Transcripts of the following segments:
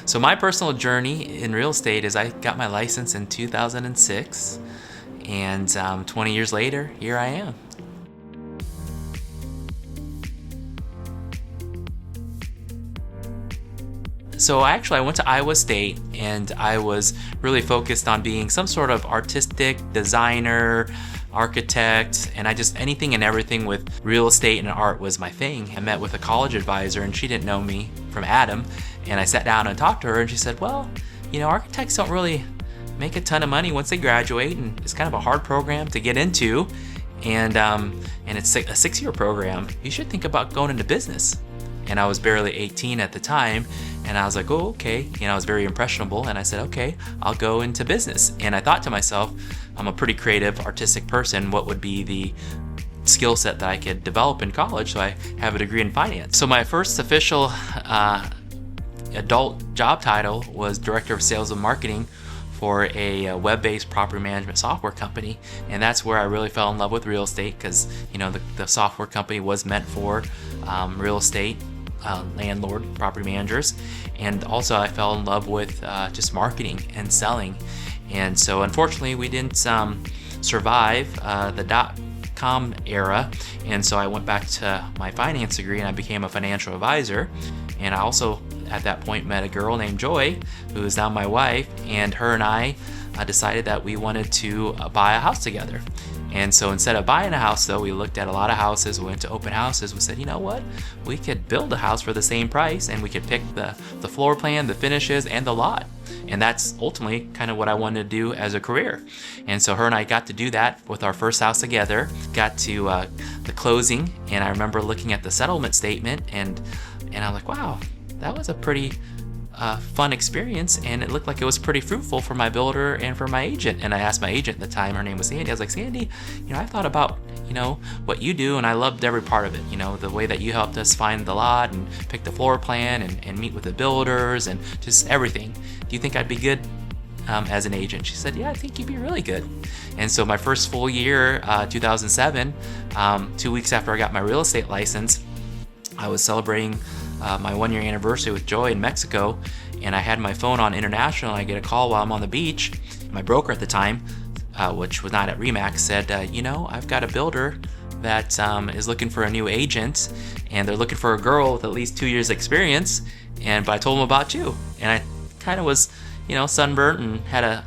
So my personal journey in real estate is I got my license in 2006, and 20 years later, here I am. So I went to Iowa State, and I was really focused on being some sort of artistic designer, architect, and anything and everything with real estate and art was my thing. I met with a college advisor, and she didn't know me from Adam, and I sat down and talked to her, and she said, well, architects don't really make a ton of money once they graduate, and it's kind of a hard program to get into, and it's a 6-year program. You should think about going into business. And I was barely 18 at the time, and I was like, oh, okay. I was very impressionable, and I said, okay, I'll go into business. And I thought to myself, I'm a pretty creative, artistic person. What would be the skill set that I could develop in college? So I have a degree in finance. So my first official adult job title was Director of Sales and Marketing for a web-based property management software company. And that's where I really fell in love with real estate, because the software company was meant for real estate landlord property managers. And also I fell in love with just marketing and selling. And so unfortunately we didn't survive the dot-com era, and so I went back to my finance degree and I became a financial advisor. And I also at that point met a girl named Joy, who is now my wife, and her and I decided that we wanted to buy a house together. And so instead of buying a house, though, we looked at a lot of houses, we went to open houses, we said, you know what, we could build a house for the same price, and we could pick the floor plan, the finishes, and the lot. And that's ultimately kind of what I wanted to do as a career. And so her and I got to do that with our first house together, got to the closing, and I remember looking at the settlement statement, and I was like, wow, that was a pretty fun experience, and it looked like it was pretty fruitful for my builder and for my agent. And I asked my agent at the time, her name was Sandy, I was like, Sandy, I thought about what you do, and I loved every part of it, the way that you helped us find the lot and pick the floor plan and meet with the builders and just everything. Do you think I'd be good as an agent? She said, yeah, I think you'd be really good. And so my first full year, 2007, 2 weeks after I got my real estate license, I was celebrating my 1-year anniversary with Joy in Mexico, and I had my phone on international, and I get a call while I'm on the beach. My broker at the time, which was not at Remax, said, I've got a builder that is looking for a new agent, and they're looking for a girl with at least 2 years experience, but I told them about you. And I kind of was, sunburnt and had a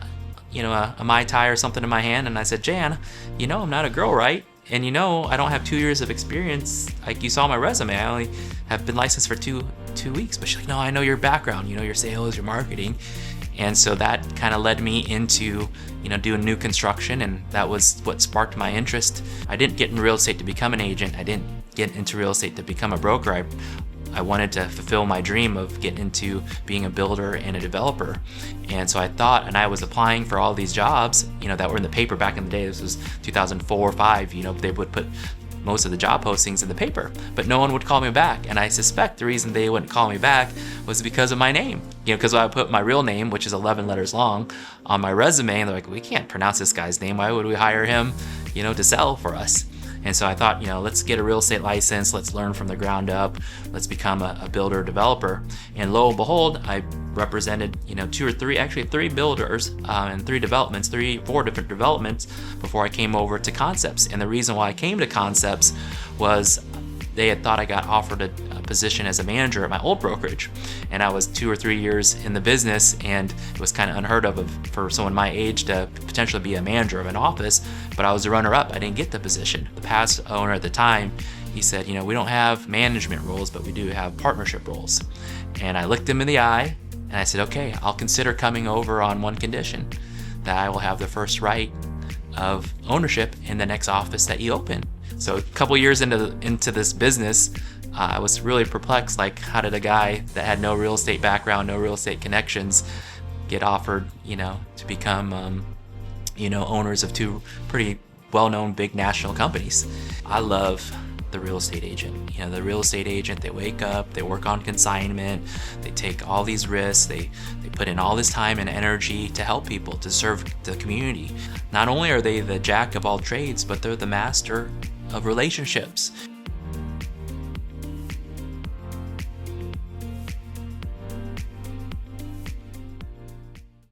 Mai Tai or something in my hand, and I said, Jan, I'm not a girl, right? And I don't have 2 years of experience like you saw on my resume. I only have been licensed for two weeks. But she's like, no, I know your background, your sales, your marketing. And so that kind of led me into, doing new construction, and that was what sparked my interest. I didn't get in real estate to become an agent. I didn't get into real estate to become a broker. I wanted to fulfill my dream of getting into being a builder and a developer. And so I thought, and I was applying for all these jobs, that were in the paper back in the day. This was 2004 or 5, they would put most of the job postings in the paper, but no one would call me back. And I suspect the reason they wouldn't call me back was because of my name, because I put my real name, which is 11 letters long, on my resume, and they're like, we can't pronounce this guy's name. Why would we hire him, to sell for us? And so I thought, let's get a real estate license, let's learn from the ground up, let's become a builder developer. And lo and behold, I represented, 3 builders and 4 different developments before I came over to Concepts. And the reason why I came to Concepts was they had thought I got offered a position as a manager at my old brokerage, and I was 2 or 3 years in the business, and it was kind of unheard of for someone my age to potentially be a manager of an office, but I was a runner-up. I didn't get the position. The past owner at the time, he said, we don't have management roles, but we do have partnership roles. And I looked him in the eye, and I said, okay, I'll consider coming over on one condition, that I will have the first right of ownership in the next office that you open. So a couple years into this business, I was really perplexed, like, how did a guy that had no real estate background, no real estate connections, get offered, to become, owners of 2 pretty well-known big national companies. I love the real estate agent. The real estate agent, they wake up, they work on consignment, they take all these risks, they put in all this time and energy to help people, to serve the community. Not only are they the jack of all trades, but they're the master of relationships.